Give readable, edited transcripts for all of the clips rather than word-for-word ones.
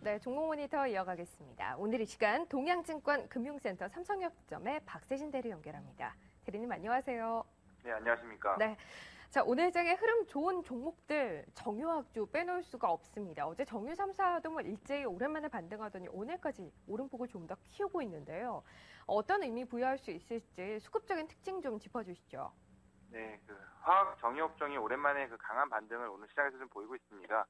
네, 종목 모니터 이어가겠습니다. 오늘 이 시간 동양증권 금융센터 삼성역점의 박세진 대리 연결합니다. 대리님 안녕하세요. 네, 안녕하십니까. 네. 자, 오늘 장의 흐름 좋은 종목들 정유학주 빼놓을 수가 없습니다. 어제 정유 3사도 뭐 일제히 오랜만에 반등하더니 오늘까지 오름폭을 좀 더 키우고 있는데요. 어떤 의미 부여할 수 있을지 수급적인 특징 좀 짚어주시죠. 네, 화학 정유업종이 오랜만에 강한 반등을 오늘 시장에서 좀 보이고 있습니다.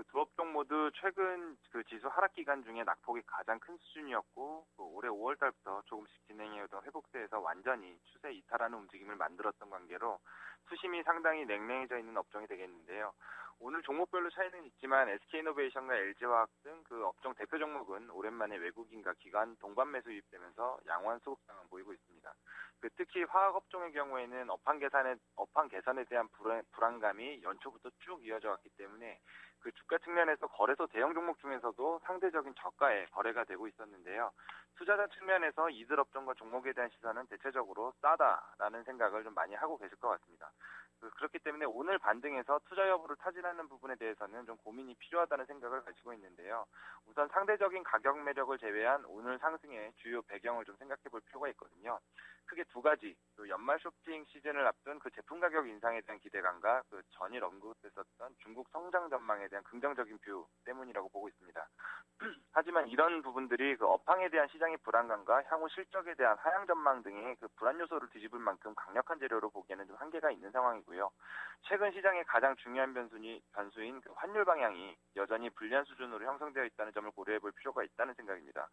두 업종 모두 최근 지수 하락 기간 중에 낙폭이 가장 큰 수준이었고, 올해 5월 달부터 조금씩 진행해오던 회복세에서 완전히 추세 이탈하는 움직임을 만들었던 관계로 수심이 상당히 냉랭해져 있는 업종이 되겠는데요. 오늘 종목별로 차이는 있지만 SK이노베이션과 LG화학 등 업종 대표 종목은 오랜만에 외국인과 기관 동반 매수 유입되면서 양호한 수급 상황 보이고 있습니다. 특히 화학 업종의 경우에는 업황 개선에 대한 불안감이 연초부터 쭉 이어져 왔기 때문에 주가 측면에서 거래소 대형 종목 중에서도 상대적인 저가에 거래가 되고 있었는데요. 투자자 측면에서 이들 업종과 종목에 대한 시선은 대체적으로 싸다라는 생각을 좀 많이 하고 계실 것 같습니다. 그렇기 때문에 오늘 반등에서 투자 여부를 타진하는 부분에 대해서는 좀 고민이 필요하다는 생각을 가지고 있는데요. 우선 상대적인 가격 매력을 제외한 오늘 상승의 주요 배경을 좀 생각해 볼 필요가 있거든요. 크게 두 가지, 연말 쇼핑 시즌을 앞둔 제품 가격 인상에 대한 기대감과 전일 언급했었던 중국 성장 전망에 대한 긍정적인 뷰 때문이라고 보고 있습니다. 하지만 이런 부분들이 업황에 대한 시장의 불안감과 향후 실적에 대한 하향 전망 등의 불안 요소를 뒤집을 만큼 강력한 재료로 보기에는 좀 한계가 있는 상황이고요. 최근 시장의 가장 중요한 변수인 환율 방향이 여전히 불리한 수준으로 형성되어 있다는 점을 고려해 볼 필요가 있다는 생각입니다.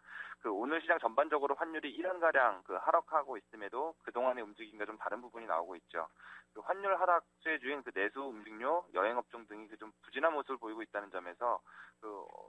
오늘 시장 전반적으로 환율이 1원가량 하락하고 있음에도 그동안의 움직임과 좀 다른 부분이 나오고 있죠. 환율 하락 수혜주인 내수 음식료, 여행업종 등이 좀 부진한 모습을 보이고 있다는 점에서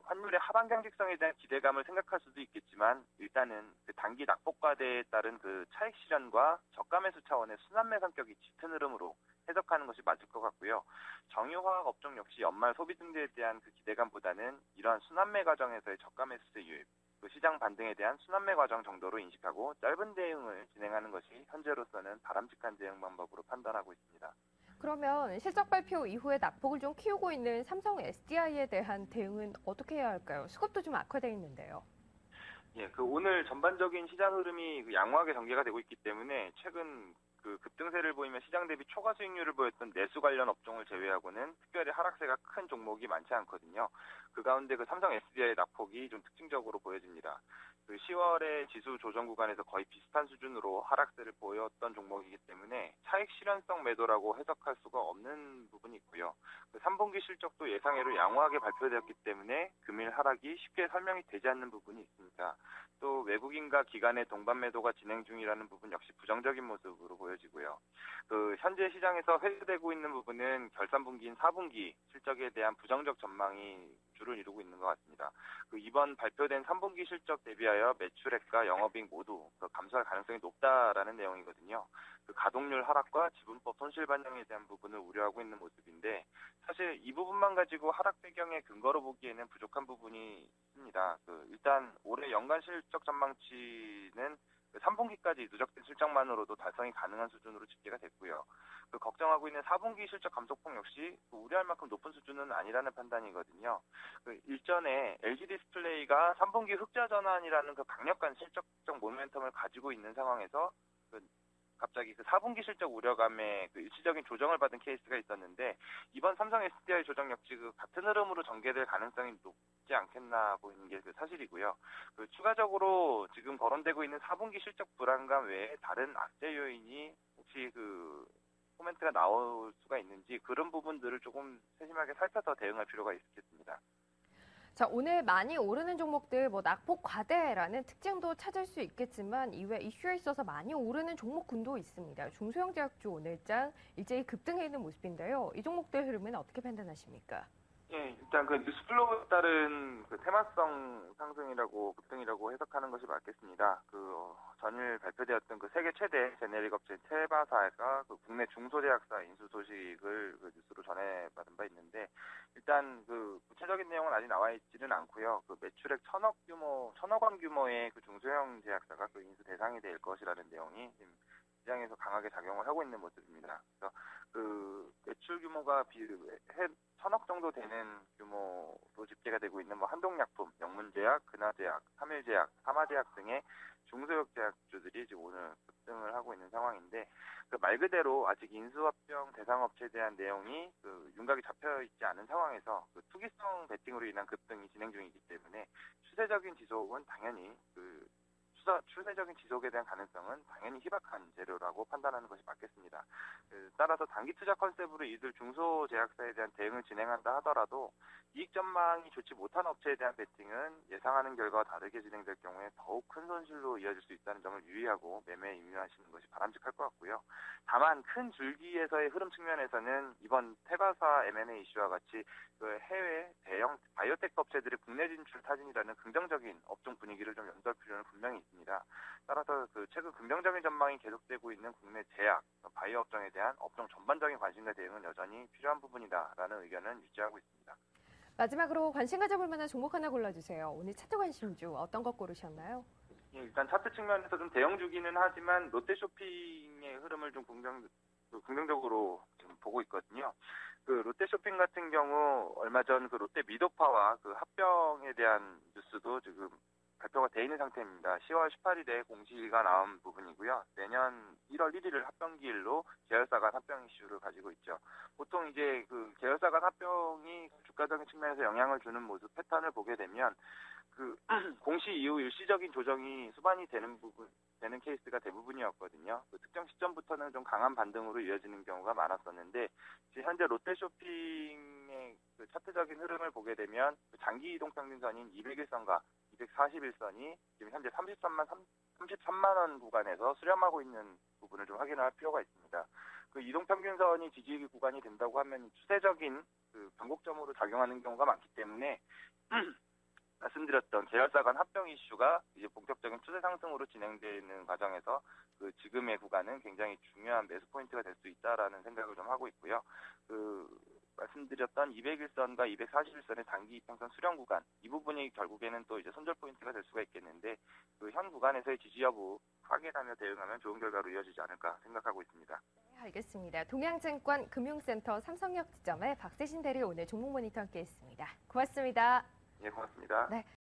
환율의 하반 경직성에 대한 기대감을 생각할 수도 있겠지만 일단은 단기 낙폭 과대에 따른 차익 실현과 저가 매수 차원의 순환매 성격이 짙은 흐름으로 해석하는 것이 맞을 것 같고요. 정유화학 업종 역시 연말 소비 증대에 대한 기대감보다는 이러한 순환매 과정에서의 저가 매수세 유입, 시장 반등에 대한 순환매 과정 정도로 인식하고 짧은 대응을 진행하는 것이 현재로서는 바람직한 대응 방법으로 판단하고 있습니다. 그러면 실적 발표 이후에 낙폭을 좀 키우고 있는 삼성 SDI에 대한 대응은 어떻게 해야 할까요? 수급도 좀 악화되어 있는데요. 예, 오늘 전반적인 시장 흐름이 양호하게 전개가 되고 있기 때문에 최근 급등세를 보이며 시장 대비 초과 수익률을 보였던 내수 관련 업종을 제외하고는 특별히 하락세가 큰 종목이 많지 않거든요. 그 가운데 삼성 SDI의 낙폭이 좀 특징적으로 보여집니다. 10월의 지수 조정 구간에서 거의 비슷한 수준으로 하락세를 보였던 종목이기 때문에 차익 실현성 매도라고 해석할 수가 없는 부분이 있고요. 3분기 실적도 예상외로 양호하게 발표되었기 때문에 금일 하락이 쉽게 설명이 되지 않는 부분이 있습니다. 또 외국인과 기관의 동반 매도가 진행 중이라는 부분 역시 부정적인 모습으로 보여지고요. 현재 시장에서 회수되고 있는 부분은 결산 분기인 4분기 실적에 대한 부정적 전망이 주를 이루고 있는 것 같습니다. 이번 발표된 3분기 실적 대비하여 매출액과 영업이익 모두 감소할 가능성이 높다라는 내용이거든요. 가동률 하락과 지분법 손실 반영에 대한 부분을 우려하고 있는 모습인데 사실 이 부분만 가지고 하락 배경의 근거로 보기에는 부족한 부분이 있습니다. 일단 올해 연간 실적 전망치는 3분기까지 누적된 실적만으로도 달성이 가능한 수준으로 집계가 됐고요. 걱정하고 있는 4분기 실적 감소폭 역시 우려할 만큼 높은 수준은 아니라는 판단이거든요. 일전에 LG 디스플레이가 3분기 흑자 전환이라는 강력한 실적적 모멘텀을 가지고 있는 상황에서 갑자기 4분기 실적 우려감에 일시적인 조정을 받은 케이스가 있었는데 이번 삼성 SDI 조정 역시 같은 흐름으로 전개될 가능성이 높지 않겠나 보이는 게 사실이고요. 추가적으로 지금 거론되고 있는 4분기 실적 불안감 외에 다른 악재 요인이 혹시 코멘트가 나올 수가 있는지 그런 부분들을 조금 세심하게 살펴서 대응할 필요가 있겠습니다. 자, 오늘 많이 오르는 종목들 낙폭 과대라는 특징도 찾을 수 있겠지만 이외 이슈에 있어서 많이 오르는 종목군도 있습니다. 중소형제약주 오늘장 일제히 급등해 있는 모습인데요. 이 종목들 흐름은 어떻게 판단하십니까? 예, 일단 뉴스플로우에 따른 테마성 상승이라고 급등이라고 해석하는 것이 맞겠습니다. 전일 발표되었던 세계 최대 제네릭 업체 테바사가 국내 중소제약사 인수 소식을 뉴스로 전해받은 바 있는데 일단 구체적인 내용은 아직 나와 있지는 않고요. 매출액 1,000억 원 규모의 중소형 제약사가 인수 대상이 될 것이라는 내용이 지금 시장에서 강하게 작용을 하고 있는 모습입니다. 그래서 매출 규모가 1,000억 정도 되는 규모로 집계가 되고 있는 뭐 한동약품, 영문제약, 근화제약, 삼일제약, 사마제약 등의 중소형 제약주들이 지금 오늘 급등을 하고 있는 상황인데 그 말 그대로 아직 인수합병 대상 업체에 대한 내용이 그 윤곽이 잡혀 있지 않은 상황에서 그 투기성 베팅으로 인한 급등이 진행 중이기 때문에 추세적인 지속은 당연히 추세적인 지속에 대한 가능성은 당연히 희박한 재료라고 판단하는 것이 맞겠습니다. 따라서 단기 투자 컨셉으로 이들 중소제약사에 대한 대응을 진행한다 하더라도 이익 전망이 좋지 못한 업체에 대한 베팅은 예상하는 결과와 다르게 진행될 경우에 더욱 큰 손실로 이어질 수 있다는 점을 유의하고 매매에 임유하시는 것이 바람직할 것 같고요. 다만 큰 줄기에서의 흐름 측면에서는 이번 테바사 M&A 이슈와 같이 그 해외 대형 바이오텍 업체들의 국내 진출 타진이라는 긍정적인 업종 분위기를 좀 연도할 필요는 분명히 있습니다. 따라서 그 최근 긍정적인 전망이 계속되고 있는 국내 제약, 바이오 업종에 대한 업종 전반적인 관심과 대응은 여전히 필요한 부분이다라는 의견은 유지하고 있습니다. 마지막으로 관심 가져볼 만한 종목 하나 골라주세요. 오늘 차트 관심주 어떤 것 고르셨나요? 일단 차트 측면에서 좀 대형 주기는 하지만 롯데쇼핑의 흐름을 좀 긍정적으로 좀 보고 있거든요. 그 롯데쇼핑 같은 경우 얼마 전 그 롯데 미도파와 그 합병에 대한 뉴스도 지금 발표가 돼 있는 상태입니다. 10월 18일에 공시가 나온 부분이고요. 내년 1월 1일을 합병기일로 계열사 간 합병 이슈를 가지고 있죠. 보통 이제 그 계열사 간 합병이 주가적인 측면에서 영향을 주는 모습 패턴을 보게 되면 그 공시 이후 일시적인 조정이 수반이 되는 케이스가 대부분이었거든요. 그 특정 시점부터는 좀 강한 반등으로 이어지는 경우가 많았었는데 현재 롯데쇼핑의 그 차트적인 흐름을 보게 되면 그 장기 이동 평균선인 200일선과 241선이 지금 현재 33만 원 구간에서 수렴하고 있는 부분을 좀 확인할 필요가 있습니다. 그 이동 평균선이 지지 구간이 된다고 하면 추세적인 그 변곡점으로 작용하는 경우가 많기 때문에 말씀드렸던 계열사 간 합병 이슈가 이제 본격적인 추세 상승으로 진행되는 과정에서 그 지금의 구간은 굉장히 중요한 매수 포인트가 될 수 있다라는 생각을 좀 하고 있고요. 그 말씀드렸던 201선과 241선의 단기 이평선 수렴 구간 이 부분이 결국에는 또 이제 손절 포인트가 될 수가 있겠는데 그 현 구간에서의 지지 여부 확인하며 대응하면 좋은 결과로 이어지지 않을까 생각하고 있습니다. 네, 알겠습니다. 동양증권 금융센터 삼성역 지점의 박세신 대리 오늘 종목 모니터 함께했습니다. 고맙습니다. 예, 고맙습니다. 네.